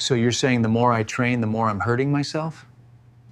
So you're saying the more I train, the more I'm hurting myself?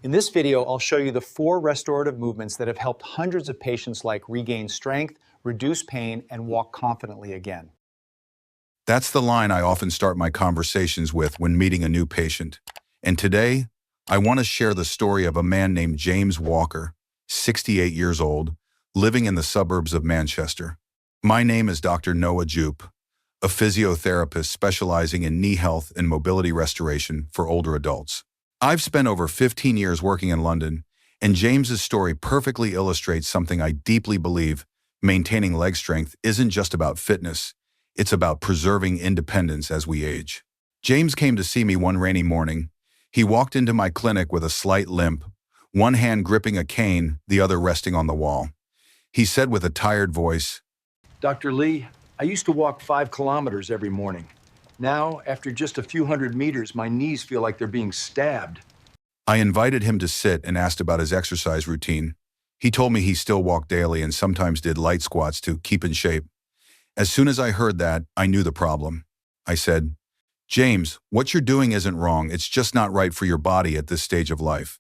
In this video, I'll show you the 4 restorative movements that have helped hundreds of patients regain strength, reduce pain, and walk confidently again. That's the line I often start my conversations with when meeting a new patient. And today, I want to share the story of a man named James Walker, 68 years old, living in the suburbs of Manchester. My name is Dr. Noah Jupe, a physiotherapist specializing in knee health and mobility restoration for older adults. I've spent over 15 years working in London, and James's story perfectly illustrates something I deeply believe: maintaining leg strength isn't just about fitness, it's about preserving independence as we age. James came to see me one rainy morning. He walked into my clinic with a slight limp, one hand gripping a cane, the other resting on the wall. He said with a tired voice, Dr. Lee, I used to walk 5 kilometers every morning. Now, after just a few hundred meters, my knees feel like they're being stabbed. I invited him to sit and asked about his exercise routine. He told me he still walked daily and sometimes did light squats to keep in shape. As soon as I heard that, I knew the problem. I said, James, what you're doing isn't wrong, it's just not right for your body at this stage of life.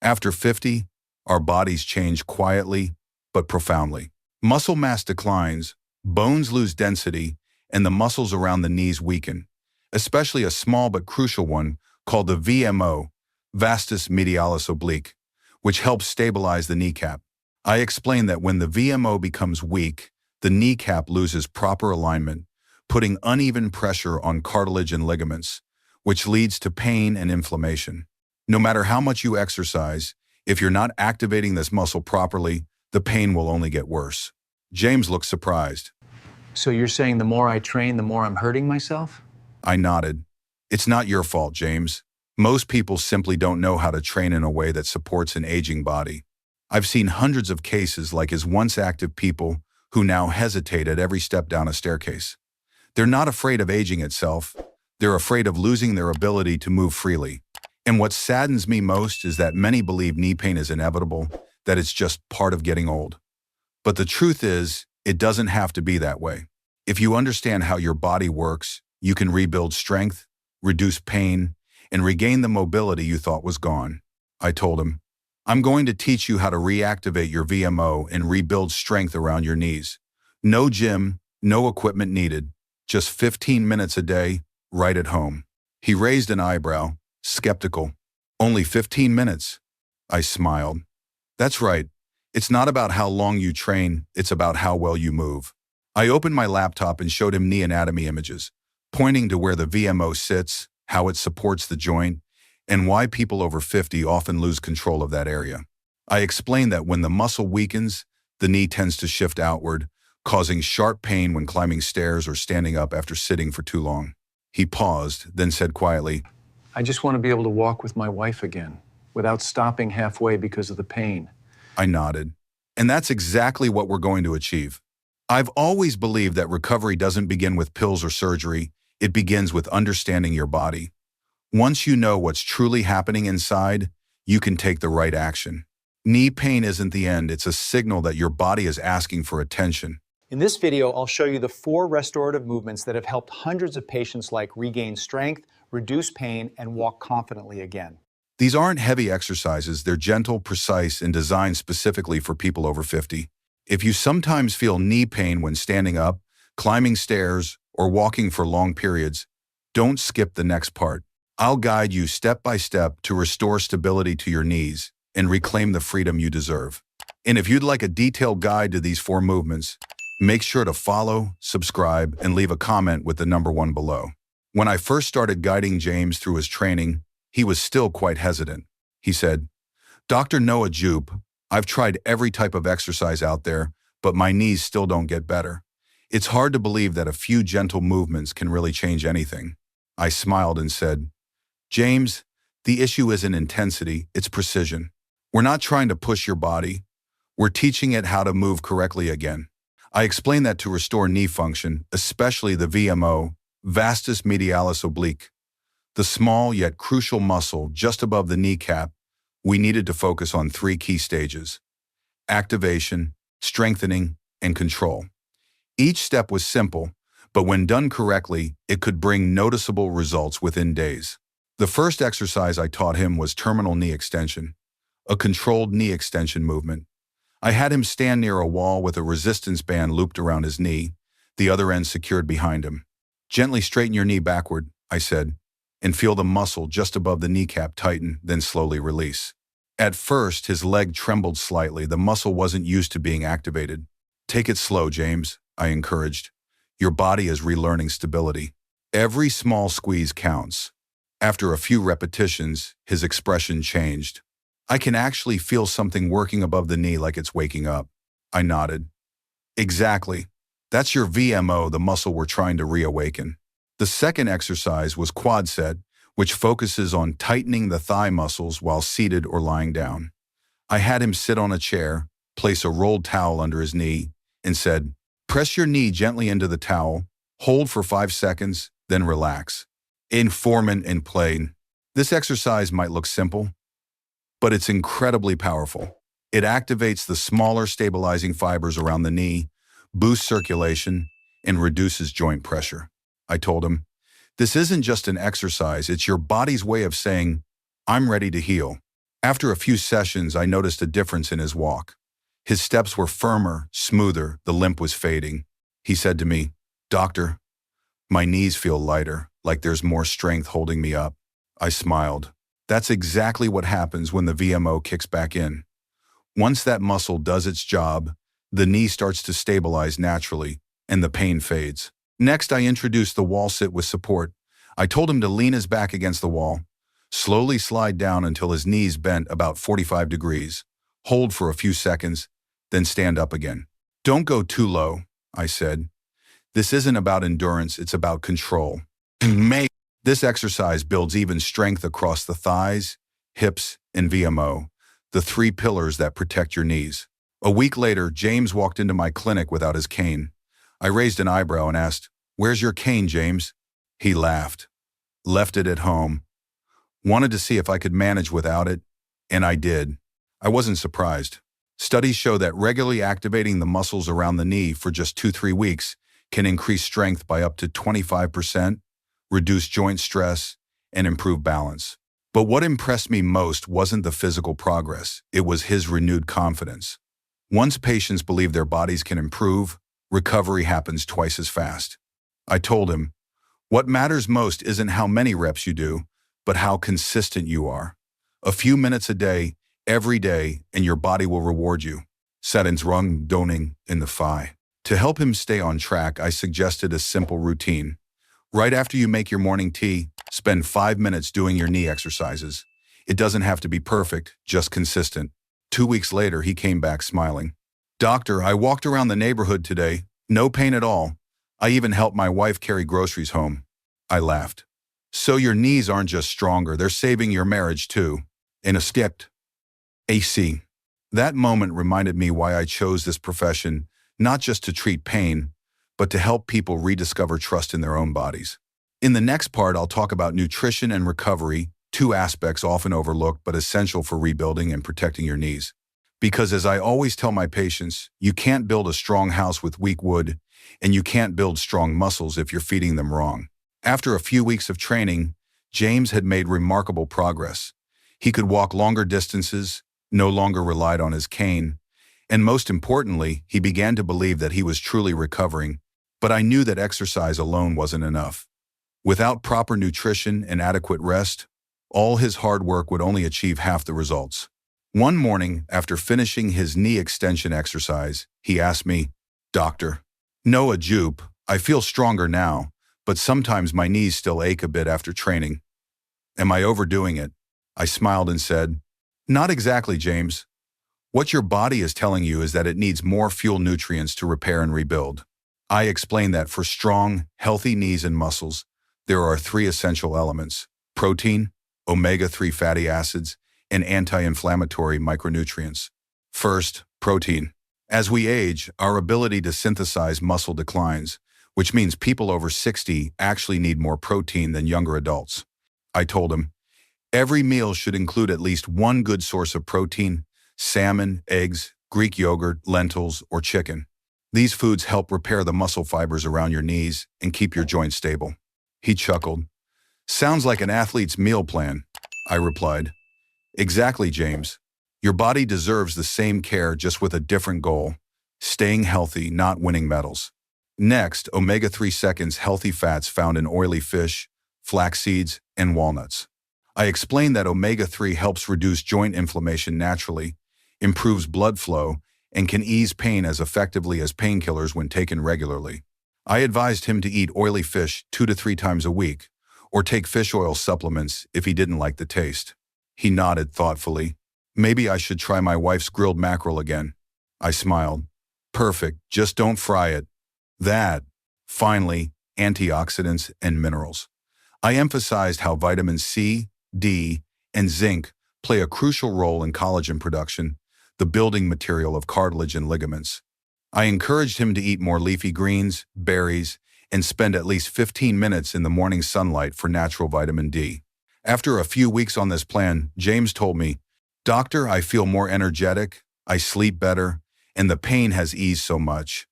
After 50, our bodies change quietly but profoundly. Muscle mass declines, bones lose density, and the muscles around the knees weaken, especially a small but crucial one called the VMO, vastus medialis oblique, which helps stabilize the kneecap. I explained that when the VMO becomes weak, the kneecap loses proper alignment, putting uneven pressure on cartilage and ligaments, which leads to pain and inflammation. No matter how much you exercise, if you're not activating this muscle properly, the pain will only get worse. James looked surprised. So you're saying the more I train, the more I'm hurting myself? I nodded. It's not your fault, James. Most people simply don't know how to train in a way that supports an aging body. I've seen hundreds of cases like his once active people who now hesitate at every step down a staircase. They're not afraid of aging itself. They're afraid of losing their ability to move freely. And what saddens me most is that many believe knee pain is inevitable, that it's just part of getting old. But the truth is, it doesn't have to be that way. If you understand how your body works, you can rebuild strength, reduce pain, and regain the mobility you thought was gone. I told him, I'm going to teach you how to reactivate your VMO and rebuild strength around your knees. No gym, no equipment needed, just 15 minutes a day, right at home. He raised an eyebrow, skeptical. Only 15 minutes. I smiled. That's right. It's not about how long you train, it's about how well you move. I opened my laptop and showed him knee anatomy images, pointing to where the VMO sits, how it supports the joint, and why people over 50 often lose control of that area. I explained that when the muscle weakens, the knee tends to shift outward, causing sharp pain when climbing stairs or standing up after sitting for too long. He paused, then said quietly, I just want to be able to walk with my wife again, without stopping halfway because of the pain. I nodded. And that's exactly what we're going to achieve. I've always believed that recovery doesn't begin with pills or surgery, it begins with understanding your body. Once you know what's truly happening inside, you can take the right action. Knee pain isn't the end, it's a signal that your body is asking for attention. In this video, I'll show you the 4 restorative movements that have helped hundreds of patients regain strength, reduce pain, and walk confidently again. These aren't heavy exercises, they're gentle, precise, and designed specifically for people over 50. If you sometimes feel knee pain when standing up, climbing stairs, or walking for long periods, don't skip the next part. I'll guide you step by step to restore stability to your knees and reclaim the freedom you deserve. And if you'd like a detailed guide to these 4 movements, make sure to follow, subscribe, and leave a comment with the number 1 below. When I first started guiding James through his training, he was still quite hesitant. He said, Dr. Noah Jupe, I've tried every type of exercise out there, but my knees still don't get better. It's hard to believe that a few gentle movements can really change anything. I smiled and said, James, the issue isn't intensity, it's precision. We're not trying to push your body. We're teaching it how to move correctly again. I explained that to restore knee function, especially the VMO, vastus medialis oblique, the small yet crucial muscle just above the kneecap, we needed to focus on 3 key stages: activation, strengthening, and control. Each step was simple, but when done correctly, it could bring noticeable results within days. The first exercise I taught him was terminal knee extension, a controlled knee extension movement. I had him stand near a wall with a resistance band looped around his knee, the other end secured behind him. Gently straighten your knee backward, I said, and feel the muscle just above the kneecap tighten, then slowly release. At first, his leg trembled slightly. The muscle wasn't used to being activated. Take it slow, James, I encouraged. Your body is relearning stability. Every small squeeze counts. After a few repetitions, his expression changed. I can actually feel something working above the knee like it's waking up. I nodded. Exactly. That's your VMO, the muscle we're trying to reawaken. The second exercise was quad set, which focuses on tightening the thigh muscles while seated or lying down. I had him sit on a chair, place a rolled towel under his knee, and said, press your knee gently into the towel, hold for 5 seconds, then relax. Informant and plain. This exercise might look simple, but it's incredibly powerful. It activates the smaller stabilizing fibers around the knee, boosts circulation, and reduces joint pressure. I told him, this isn't just an exercise, it's your body's way of saying, I'm ready to heal. After a few sessions, I noticed a difference in his walk. His steps were firmer, smoother, the limp was fading. He said to me, Doctor, my knees feel lighter, like there's more strength holding me up. I smiled. That's exactly what happens when the VMO kicks back in. Once that muscle does its job, the knee starts to stabilize naturally, and the pain fades. Next, I introduced the wall sit with support. I told him to lean his back against the wall, slowly slide down until his knees bent about 45 degrees, hold for a few seconds, then stand up again. Don't go too low, I said. This isn't about endurance, it's about control. This exercise builds even strength across the thighs, hips, and VMO, the 3 pillars that protect your knees. A week later, James walked into my clinic without his cane. I raised an eyebrow and asked, where's your cane, James? He laughed. Left it at home. Wanted to see if I could manage without it, and I did. I wasn't surprised. Studies show that regularly activating the muscles around the knee for just 2-3 weeks can increase strength by up to 25%, reduce joint stress, and improve balance. But what impressed me most wasn't the physical progress, it was his renewed confidence. Once patients believe their bodies can improve, recovery happens twice as fast. I told him, what matters most isn't how many reps you do, but how consistent you are. A few minutes a day, every day, and your body will reward you. Doning in the thigh. To help him stay on track, I suggested a simple routine. Right after you make your morning tea, spend 5 minutes doing your knee exercises. It doesn't have to be perfect, just consistent. 2 weeks later, he came back smiling. Doctor, I walked around the neighborhood today. No pain at all. I even helped my wife carry groceries home. I laughed. So your knees aren't just stronger, they're saving your marriage too. In a skipped AC. That moment reminded me why I chose this profession, not just to treat pain, but to help people rediscover trust in their own bodies. In the next part, I'll talk about nutrition and recovery, 2 aspects often overlooked but essential for rebuilding and protecting your knees. Because as I always tell my patients, you can't build a strong house with weak wood, and you can't build strong muscles if you're feeding them wrong. After a few weeks of training, James had made remarkable progress. He could walk longer distances, no longer relied on his cane, and most importantly, he began to believe that he was truly recovering. But I knew that exercise alone wasn't enough. Without proper nutrition and adequate rest, all his hard work would only achieve half the results. One morning, after finishing his knee extension exercise, he asked me, Doctor, no a jupe, I feel stronger now, but sometimes my knees still ache a bit after training. Am I overdoing it? I smiled and said, Not exactly, James. What your body is telling you is that it needs more fuel nutrients to repair and rebuild. I explained that for strong, healthy knees and muscles, there are 3 essential elements: protein, omega-3 fatty acids, and anti-inflammatory micronutrients. First, protein. As we age, our ability to synthesize muscle declines, which means people over 60 actually need more protein than younger adults. I told him, every meal should include at least 1 good source of protein: salmon, eggs, Greek yogurt, lentils, or chicken. These foods help repair the muscle fibers around your knees and keep your joints stable. He chuckled. Sounds like an athlete's meal plan, I replied. Exactly, James. Your body deserves the same care, just with a different goal: staying healthy, not winning medals. Next, omega-3 seconds healthy fats found in oily fish, flax seeds, and walnuts. I explained that omega-3 helps reduce joint inflammation naturally, improves blood flow, and can ease pain as effectively as painkillers when taken regularly. I advised him to eat oily fish 2 to 3 times a week, or take fish oil supplements if he didn't like the taste. He nodded thoughtfully. Maybe I should try my wife's grilled mackerel again. I smiled. Perfect, just don't fry it. Finally, antioxidants and minerals. I emphasized how vitamins C, D, and zinc play a crucial role in collagen production, the building material of cartilage and ligaments. I encouraged him to eat more leafy greens, berries, and spend at least 15 minutes in the morning sunlight for natural vitamin D. After a few weeks on this plan, James told me, "Doctor, I feel more energetic, I sleep better, and the pain has eased so much.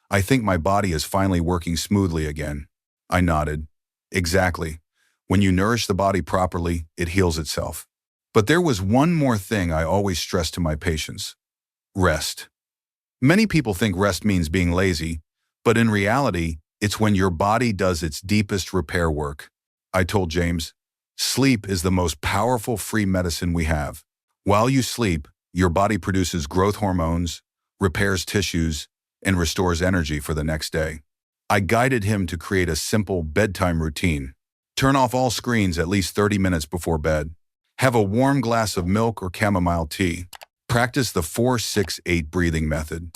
I think my body is finally working smoothly again." I nodded. Exactly. When you nourish the body properly, it heals itself. But there was one more thing I always stress to my patients: rest. Many people think rest means being lazy, but in reality, it's when your body does its deepest repair work. I told James, sleep is the most powerful free medicine we have. While you sleep, your body produces growth hormones, repairs tissues, and restores energy for the next day. I guided him to create a simple bedtime routine. Turn off all screens at least 30 minutes before bed. Have a warm glass of milk or chamomile tea. Practice the 4-6-8 breathing method.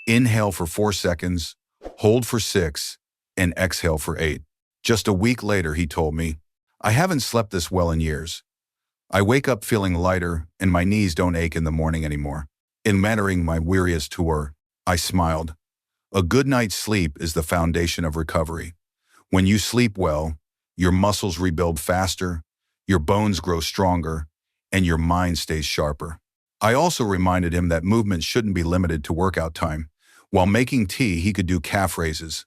Inhale for 4 seconds, hold for 6, and exhale for 8. Just a week later, he told me, I haven't slept this well in years. I wake up feeling lighter, and my knees don't ache in the morning anymore. In entering my weariest tour, I smiled. A good night's sleep is the foundation of recovery. When you sleep well, your muscles rebuild faster, your bones grow stronger, and your mind stays sharper. I also reminded him that movement shouldn't be limited to workout time. While making tea, he could do calf raises.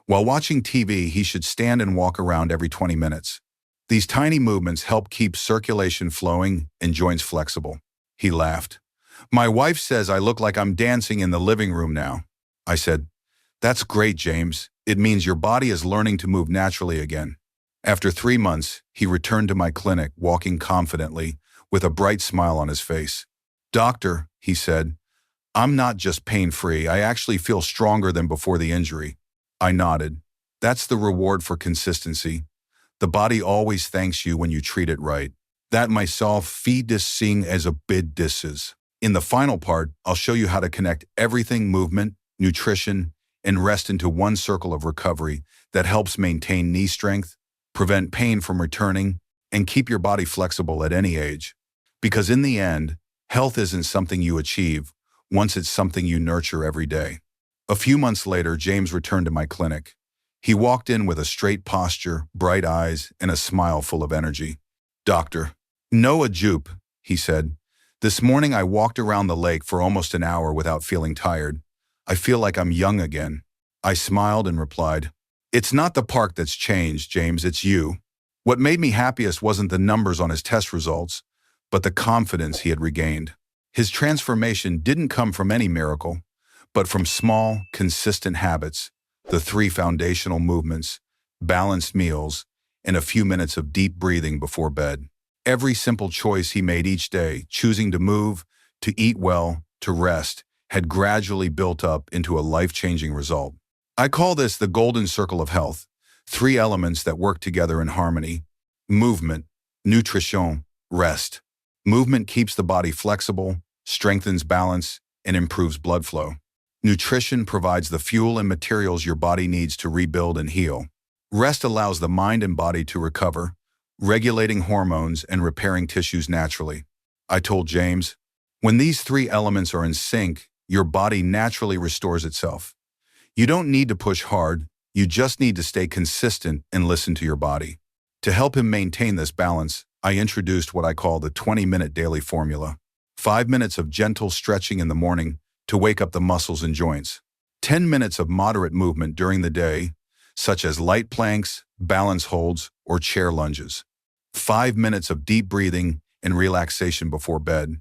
While watching TV, he should stand and walk around every 20 minutes. These tiny movements help keep circulation flowing and joints flexible. He laughed. My wife says I look like I'm dancing in the living room now. I said, that's great, James. It means your body is learning to move naturally again. After 3 months, he returned to my clinic, walking confidently, with a bright smile on his face. Doctor, he said, I'm not just pain-free, I actually feel stronger than before the injury. I nodded. That's the reward for consistency. The body always thanks you when you treat it right. That myself feed this seeing as a bid disses. In the final part, I'll show you how to connect everything: movement, nutrition, and rest into one circle of recovery that helps maintain knee strength, prevent pain from returning, and keep your body flexible at any age. Because in the end, health isn't something you achieve once, it's something you nurture every day. A few months later, James returned to my clinic. He walked in with a straight posture, bright eyes, and a smile full of energy. Doctor, no a jupe, he said. This morning I walked around the lake for almost an hour without feeling tired. I feel like I'm young again. I smiled and replied, it's not the park that's changed, James, it's you. What made me happiest wasn't the numbers on his test results, but the confidence he had regained. His transformation didn't come from any miracle, but from small, consistent habits, the 3 foundational movements, balanced meals, and a few minutes of deep breathing before bed. Every simple choice he made each day, choosing to move, to eat well, to rest, had gradually built up into a life-changing result. I call this the golden circle of health, 3 elements that work together in harmony: movement, nutrition, rest. Movement keeps the body flexible, strengthens balance, and improves blood flow. Nutrition provides the fuel and materials your body needs to rebuild and heal. Rest allows the mind and body to recover, regulating hormones and repairing tissues naturally. I told James, when these 3 elements are in sync, your body naturally restores itself. You don't need to push hard, you just need to stay consistent and listen to your body. To help him maintain this balance, I introduced what I call the 20-minute daily formula. 5 minutes of gentle stretching in the morning to wake up the muscles and joints. 10 minutes of moderate movement during the day, such as light planks, balance holds, or chair lunges. 5 minutes of deep breathing and relaxation before bed,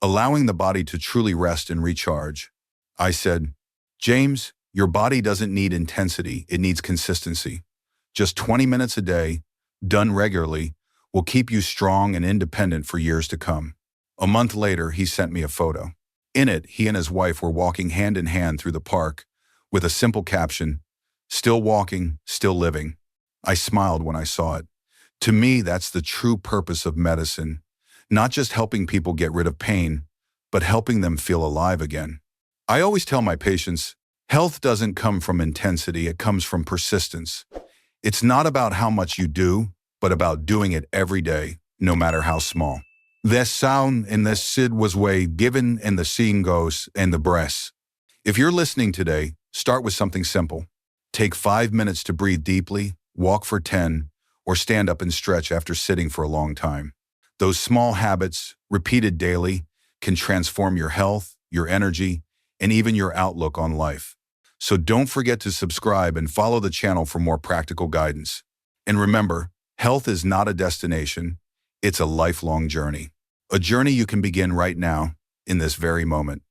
allowing the body to truly rest and recharge. I said, James, your body doesn't need intensity, it needs consistency. Just 20 minutes a day, done regularly, will keep you strong and independent for years to come. A month later, he sent me a photo. In it, he and his wife were walking hand in hand through the park with a simple caption, "Still walking, still living." I smiled when I saw it. To me, that's the true purpose of medicine, not just helping people get rid of pain, but helping them feel alive again. I always tell my patients, health doesn't come from intensity, it comes from persistence. It's not about how much you do, but about doing it every day, no matter how small. The sound in this Sid was way given and the seeing goes and the breaths. If you're listening today, start with something simple. Take 5 minutes to breathe deeply, walk for 10, or stand up and stretch after sitting for a long time. Those small habits, repeated daily, can transform your health, your energy, and even your outlook on life. So don't forget to subscribe and follow the channel for more practical guidance. And remember, health is not a destination, it's a lifelong journey. A journey you can begin right now, in this very moment.